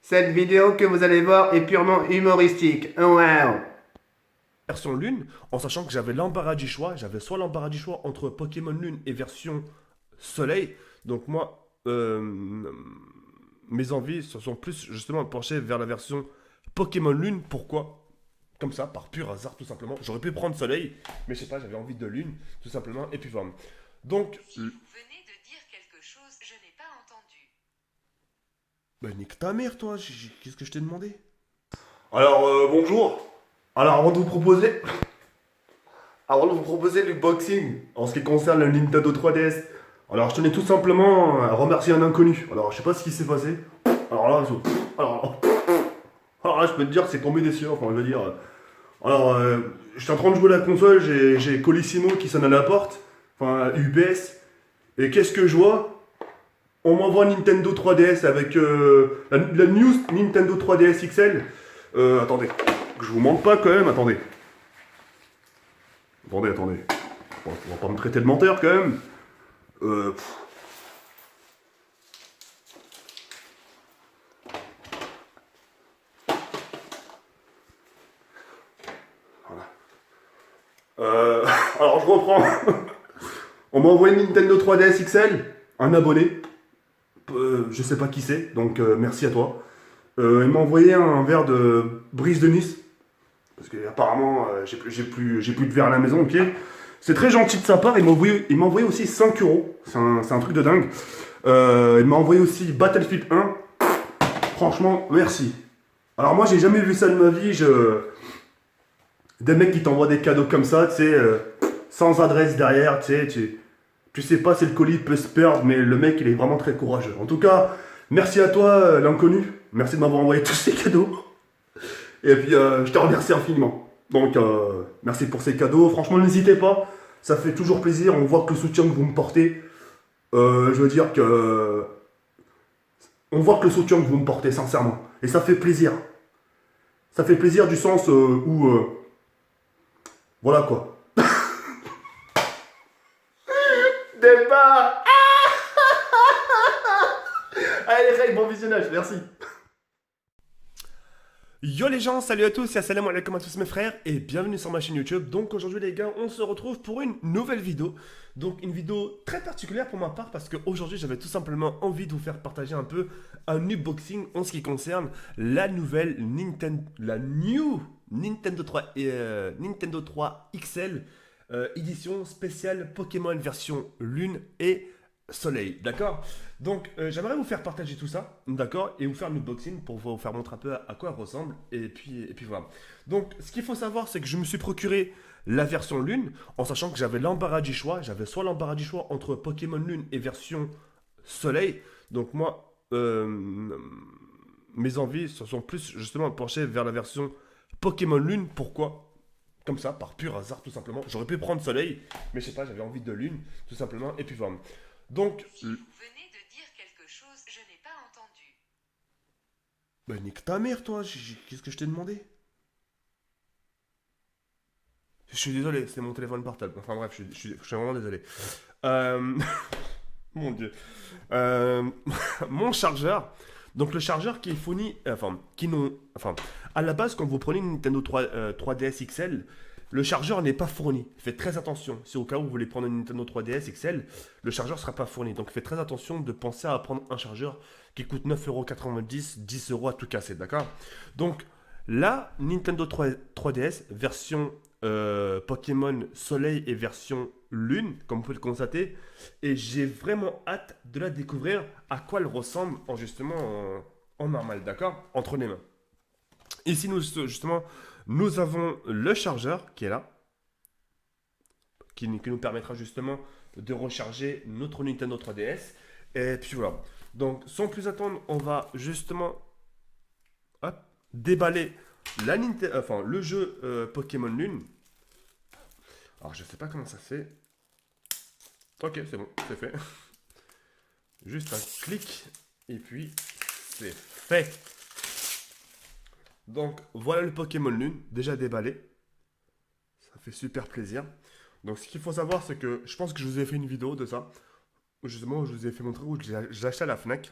Cette vidéo que vous allez voir est purement humoristique. Wow. Version Lune, en sachant que j'avais l'embarras du choix. J'avais soit l'embarras du choix entre Pokémon Lune et version Soleil. Donc moi, mes envies se sont plus justement penchées vers la version Pokémon Lune. Pourquoi? Comme ça, par pur hasard, tout simplement. J'aurais pu prendre Soleil, mais je sais pas, j'avais envie de Lune, tout simplement. Et puis voilà. Donc, Si vous venez de dire quelque chose, je n'ai pas entendu. bah, nique ta mère, toi. Qu'est-ce que je t'ai demandé? Alors, bonjour. Alors, avant de vous proposer le boxing en ce qui concerne le Nintendo 3DS, alors je tenais tout simplement à remercier un inconnu. Alors, je sais pas ce qui s'est passé. Alors là, alors, alors là, je peux te dire que c'est tombé des cieux. Enfin, je veux dire. Alors, j'étais en train de jouer à la console, j'ai Colissimo qui sonne à la porte, enfin UPS, et qu'est-ce que je vois? On m'envoie Nintendo 3DS avec la news Nintendo 3DS XL. Attendez, que je vous manque pas quand même, attendez. Attendez. On va pas me traiter de menteur quand même. Pff. Voilà. Alors je reprends. On m'a envoyé Nintendo 3DS XL, un abonné. Je sais pas qui c'est, donc merci à toi. Il m'a envoyé un verre de Brise de Nice. Parce que apparemment j'ai plus de verre à la maison, ok. C'est très gentil de sa part, il m'a envoyé aussi 5 euros. C'est un truc de dingue. Il m'a envoyé aussi Battlefield 1. Franchement, merci. Alors moi j'ai jamais vu ça de ma vie. Des mecs qui t'envoient des cadeaux comme ça, tu sais, sans adresse derrière, tu sais pas si le colis peut se perdre, mais le mec il est vraiment très courageux. En tout cas, merci à toi l'inconnu. Merci de m'avoir envoyé tous ces cadeaux. Et puis, je te remercie infiniment. Donc, merci pour ces cadeaux. Franchement, n'hésitez pas. Ça fait toujours plaisir. On voit que le soutien que vous me portez, je veux dire que... On voit que le soutien que vous me portez, sincèrement. Et ça fait plaisir. Ça fait plaisir du sens où... voilà quoi. Débat. Allez, Ray, bon visionnage. Merci. Yo les gens, salut à tous et assalamu alaikum à tous mes frères et bienvenue sur ma chaîne YouTube. Donc aujourd'hui les gars, on se retrouve pour une nouvelle vidéo. Donc une vidéo très particulière pour ma part parce qu'aujourd'hui j'avais tout simplement envie de vous faire partager un peu un unboxing en ce qui concerne la nouvelle Nintendo 3, Nintendo 3 XL édition spéciale Pokémon version Lune et Soleil, d'accord. Donc j'aimerais vous faire partager tout ça, d'accord, et vous faire un unboxing pour vous faire montrer un peu à quoi elle ressemble, et puis voilà. Donc ce qu'il faut savoir, c'est que je me suis procuré la version Lune, en sachant que j'avais l'embarras du choix, j'avais soit l'embarras du choix entre Pokémon Lune et version Soleil, donc moi, mes envies se sont plus justement penchées vers la version Pokémon Lune, pourquoi? Comme ça, par pur hasard tout simplement. J'aurais pu prendre Soleil, mais je sais pas, j'avais envie de Lune, tout simplement, et puis voilà. Donc, Si vous venez de dire quelque chose, je n'ai pas entendu. bah nique ta mère, toi. Qu'est-ce que je t'ai demandé? Je suis désolé, c'est mon téléphone portable. Enfin bref, je suis vraiment désolé. Euh, Mon dieu. Euh, Mon chargeur. Donc le chargeur qui est fourni, à la base quand vous prenez une Nintendo 3DS XL, le chargeur n'est pas fourni. Faites très attention. Si au cas où vous voulez prendre une Nintendo 3DS XL, le chargeur ne sera pas fourni. Donc faites très attention de penser à prendre un chargeur qui coûte 9,90€, 10€ à tout casser, d'accord? Donc la Nintendo 3DS version Pokémon Soleil et version Lune, comme vous pouvez le constater, et j'ai vraiment hâte de la découvrir à quoi elle ressemble en justement en normal, d'accord? Entre les mains. Ici, justement, nous avons le chargeur qui est là, qui nous permettra justement de recharger notre Nintendo 3DS. Et puis voilà. Donc, sans plus attendre, on va justement hop, déballer le jeu Pokémon Lune. Alors, je sais pas comment ça se fait. Ok, c'est bon, c'est fait. Juste un clic et puis c'est fait. Donc voilà le Pokémon Lune déjà déballé. Ça fait super plaisir. Donc ce qu'il faut savoir, c'est que je pense que je vous ai fait une vidéo de ça. Justement, je vous ai fait montrer où je l'ai acheté à la Fnac.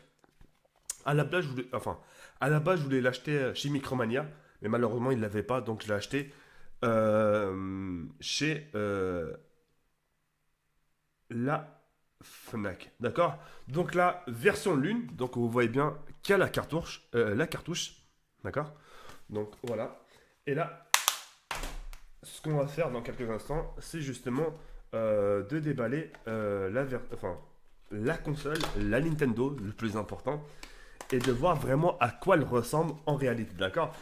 À la base, je voulais l'acheter chez Micromania, mais malheureusement, il ne l'avait pas, donc je l'ai acheté chez la Fnac. D'accord? Donc la version Lune, donc vous voyez bien qu'il y a la cartouche. D'accord? Donc voilà. Et là, ce qu'on va faire dans quelques instants, c'est justement de déballer la console, la Nintendo, le plus important, et de voir vraiment à quoi elle ressemble en réalité, d'accord?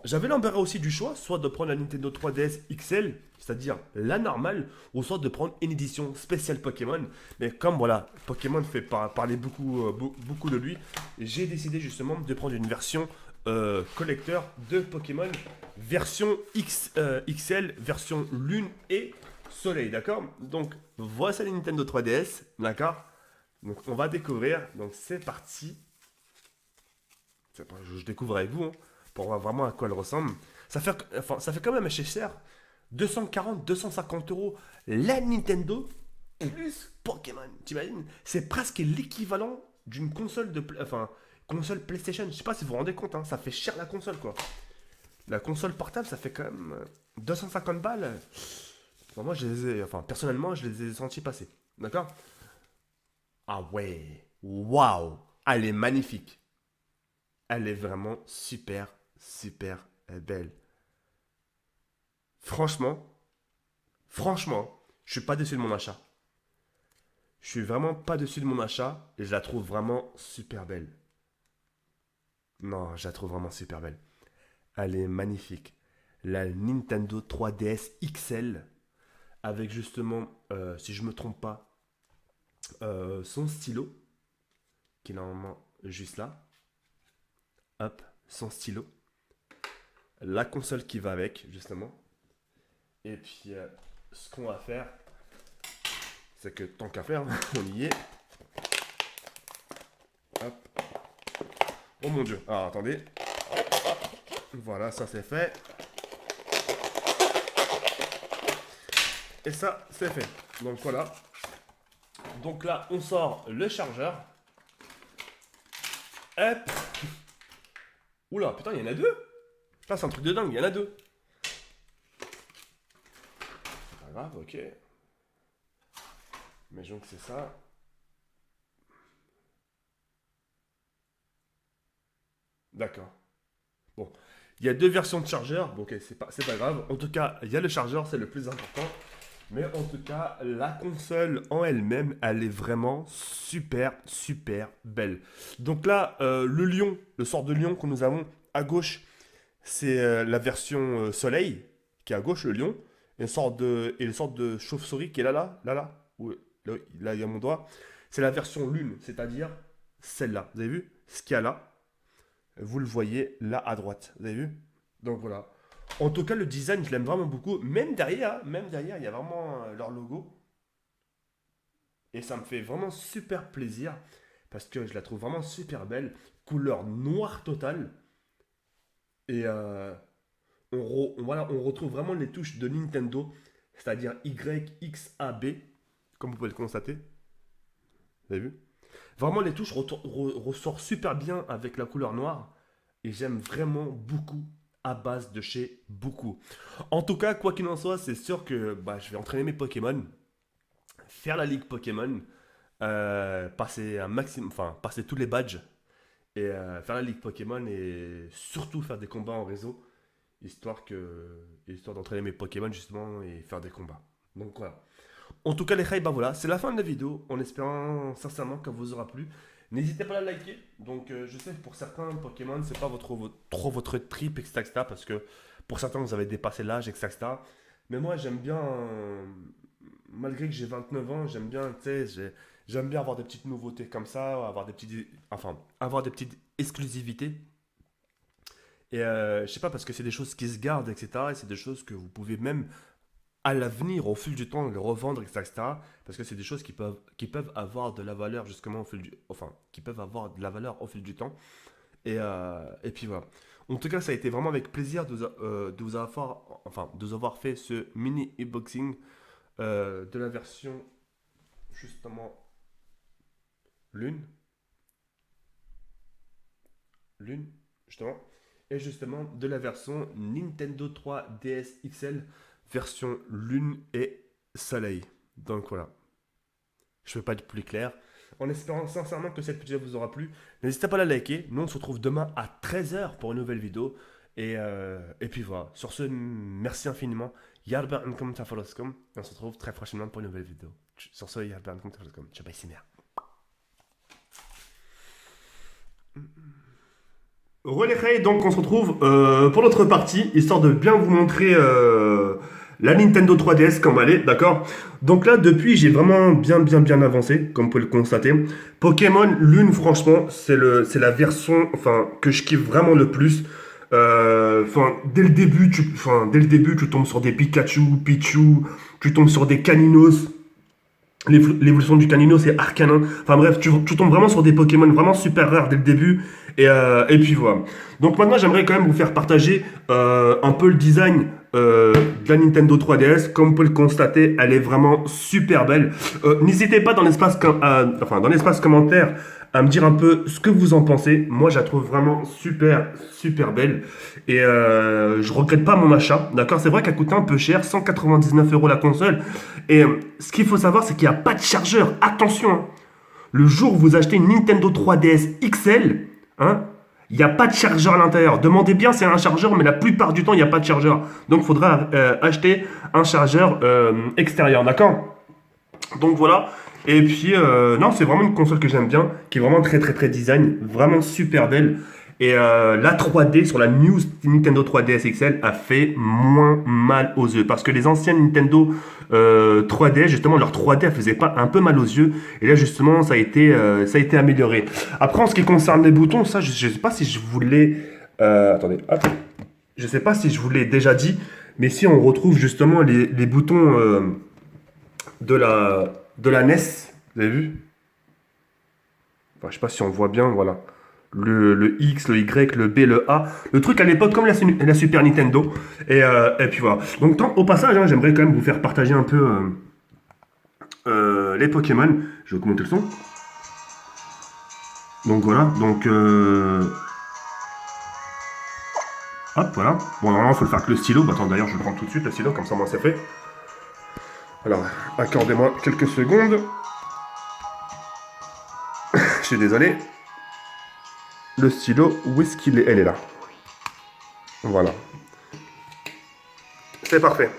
J'avais l'embarras aussi du choix, soit de prendre la Nintendo 3DS XL, c'est-à-dire la normale, ou soit de prendre une édition spéciale Pokémon. Mais comme voilà, Pokémon fait parler beaucoup de lui, j'ai décidé justement de prendre une version collecteur de Pokémon, version XL, version Lune et Soleil, d'accord? Donc voici la Nintendo 3DS, d'accord? Donc on va découvrir, donc c'est parti. Je découvre avec vous, hein, pour voir vraiment à quoi elle ressemble. Ça fait quand même assez cher. 240, 250 euros la Nintendo plus Pokémon. T'imagines? C'est presque l'équivalent d'une console PlayStation. Je sais pas si vous vous rendez compte, hein, ça fait cher la console quoi. La console portable, ça fait quand même 250 balles. Moi, personnellement, je les ai sentis passer. D'accord? Ah ouais. Waouh. Elle est magnifique. Elle est vraiment super, super belle. Franchement, je suis pas déçu de mon achat. Je suis vraiment pas déçu de mon achat et je la trouve vraiment super belle. Non, je la trouve vraiment super belle. Elle est magnifique. La Nintendo 3DS XL avec justement, si je me trompe pas, son stylo qui est normalement juste là. Hop, son stylo. La console qui va avec, justement. Et puis, ce qu'on va faire, c'est que tant qu'à faire, on y est. Hop. Oh mon dieu. Alors, attendez. Voilà, ça c'est fait. Et ça, c'est fait. Donc voilà. Donc là, on sort le chargeur. Hop. Oula, putain, il y en a deux. Là, c'est un truc de dingue, il y en a deux. Pas grave, ok. Mais donc c'est ça. D'accord. Bon, il y a deux versions de chargeur, bon, ok, c'est pas grave. En tout cas, il y a le chargeur, c'est le plus important. Mais en tout cas, la console en elle-même, elle est vraiment super, super belle. Donc là, le sort de lion que nous avons à gauche, c'est la version soleil, qui est à gauche, le lion. Et une sorte de chauve-souris qui est où, là, il y a mon doigt. C'est la version lune, c'est-à-dire celle-là. Vous avez vu? Ce qu'il y a là, vous le voyez là à droite. Vous avez vu? Donc voilà. En tout cas, le design, je l'aime vraiment beaucoup. Même derrière, il y a vraiment leur logo. Et ça me fait vraiment super plaisir parce que je la trouve vraiment super belle. Couleur noire totale. Et on retrouve vraiment les touches de Nintendo, c'est-à-dire Y, X, A, B, comme vous pouvez le constater. Vous avez vu? Vraiment, les touches ressortent super bien avec la couleur noire. Et j'aime vraiment beaucoup à base de chez beaucoup. En tout cas, quoi qu'il en soit, c'est sûr que je vais entraîner mes Pokémon, faire la ligue Pokémon, passer un maximum, passer tous les badges et faire la ligue Pokémon et surtout faire des combats en réseau, histoire d'entraîner mes Pokémon justement et faire des combats. Donc voilà. En tout cas, les highs, voilà, c'est la fin de la vidéo, en espérant sincèrement qu'elle vous aura plu. N'hésitez pas à la liker. Donc, je sais que pour certains, Pokémon, c'est pas trop votre trip, etc., parce que pour certains, vous avez dépassé l'âge, etc. Mais moi, j'aime bien, malgré que j'ai 29 ans, j'aime bien, tu sais, j'aime bien avoir des petites nouveautés comme ça, avoir des petites exclusivités. Et je sais pas, parce que c'est des choses qui se gardent, etc. Et c'est des choses que vous pouvez même à l'avenir, au fil du temps, les revendre, etc. Parce que c'est des choses qui peuvent avoir de la valeur justement qui peuvent avoir de la valeur au fil du temps. Et puis voilà. En tout cas, ça a été vraiment avec plaisir de vous avoir fait ce mini unboxing de la version justement Lune. Lune, justement. Et justement, de la version Nintendo 3DS XL, version Lune et Soleil. Donc voilà. Je ne peux pas être plus clair. En espérant sincèrement que cette vidéo vous aura plu. N'hésitez pas à la liker. Nous, on se retrouve demain à 13h pour une nouvelle vidéo. Et puis voilà. Sur ce, merci infiniment. Yarba ankum tafaroskum. Et on se retrouve très prochainement pour une nouvelle vidéo. Sur ce, yarba ankum tafaroskum. Ciao, bye, c'est merde. Reléchay, donc on se retrouve pour notre partie, histoire de bien vous montrer la Nintendo 3DS comme elle est, d'accord. Donc là, depuis, j'ai vraiment bien avancé, comme vous pouvez le constater. Pokémon Lune, franchement, c'est la version que je kiffe vraiment le plus. Dès le début, tu tombes sur des Pikachu, Pichu, tu tombes sur des Caninos. L'évolution du Canino, c'est Arcanin. Enfin bref, tu tombes vraiment sur des Pokémon vraiment super rares dès le début. Et puis voilà. Donc maintenant, j'aimerais quand même vous faire partager un peu le design de la Nintendo 3DS. Comme vous pouvez le constater, elle est vraiment super belle. N'hésitez pas dans l'espace commentaire à me dire un peu ce que vous en pensez. Moi, je la trouve vraiment super belle. Et je regrette pas mon achat. D'accord, c'est vrai qu'elle coûtait un peu cher, 199 € la console. Et ce qu'il faut savoir, c'est qu'il n'y a pas de chargeur. Attention, hein. Le jour où vous achetez une Nintendo 3DS XL, hein, il n'y a pas de chargeur à l'intérieur. Demandez bien c'est un chargeur, mais la plupart du temps, il n'y a pas de chargeur. Donc, il faudra acheter un chargeur extérieur. D'accord? Donc voilà. Et puis, non, c'est vraiment une console que j'aime bien, qui est vraiment très design, vraiment super belle. Et la 3D sur la New Nintendo 3DS XL a fait moins mal aux yeux. Parce que les anciennes Nintendo 3DS, justement, leur 3D, elle faisait pas un peu mal aux yeux. Et là, justement, ça a été amélioré. Après, en ce qui concerne les boutons, ça, je sais pas si je vous l'ai... attendez, hop. Je sais pas si je vous l'ai déjà dit, mais si on retrouve justement les boutons de la NES, vous avez vu? Enfin, je sais pas si on voit bien, voilà. Le X, le Y, le B, le A. Le truc à l'époque comme la Super Nintendo. Et puis voilà. Donc au passage, hein, j'aimerais quand même vous faire partager un peu les Pokémon. Je vais augmenter le son. Donc voilà. Donc hop, voilà. Bon, normalement, il faut le faire avec le stylo. Bah, attends, d'ailleurs, je le prends tout de suite, le stylo, comme ça, moi, c'est fait. Alors, accordez-moi quelques secondes. Je suis désolé. Le stylo, où est-ce qu'il est? Elle est là. Voilà. C'est parfait.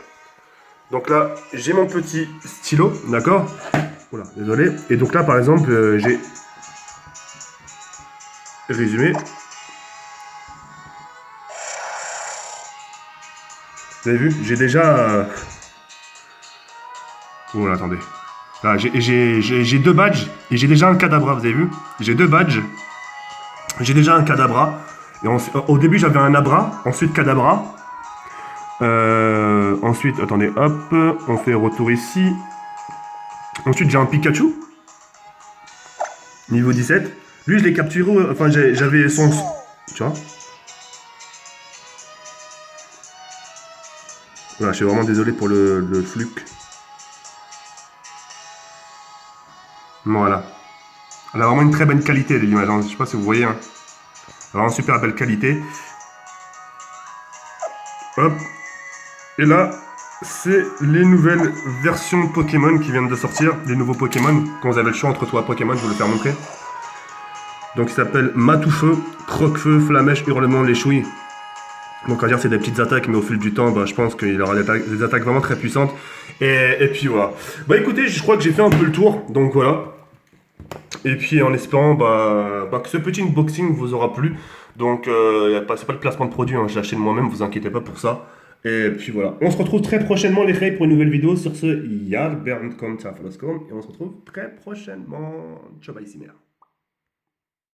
Donc là, j'ai mon petit stylo, d'accord? Voilà, désolé. Et donc là, par exemple, j'ai résumé. Vous avez vu? J'ai déjà... Voilà, attendez. Là, j'ai 2 badges et j'ai déjà un Kadabra, vous avez vu? J'ai 2 badges. J'ai déjà un Kadabra. Et au début, j'avais un Abra, ensuite Kadabra. Ensuite, attendez, hop, on fait retour ici. Ensuite, j'ai un Pikachu. Niveau 17. Lui, je l'ai capturé, enfin, j'avais son... Tu vois? Voilà, je suis vraiment désolé pour le flux. Voilà. Elle a vraiment une très bonne qualité de l'image, hein. Je sais pas si vous voyez, hein. Elle a vraiment super belle qualité. Hop. Et là, c'est les nouvelles versions Pokémon qui viennent de sortir. Les nouveaux Pokémon. Quand vous avez le choix entre 3 Pokémon, je vais vous le faire montrer. Donc il s'appelle Matoufeu, Croque-Feu, Flamèche, Hurlement, Léchouille. Donc on va dire c'est des petites attaques, mais au fil du temps, bah, je pense qu'il aura des attaques vraiment très puissantes. Et puis voilà. Bah écoutez, je crois que j'ai fait un peu le tour. Donc voilà. Et puis en espérant que ce petit unboxing vous aura plu. Donc c'est pas le placement de produit, hein, je l'ai acheté de moi-même, vous inquiétez pas pour ça. Et puis voilà, on se retrouve très prochainement les filles pour une nouvelle vidéo sur ce Yard Bern et on se retrouve très prochainement. Ciao bye Simera.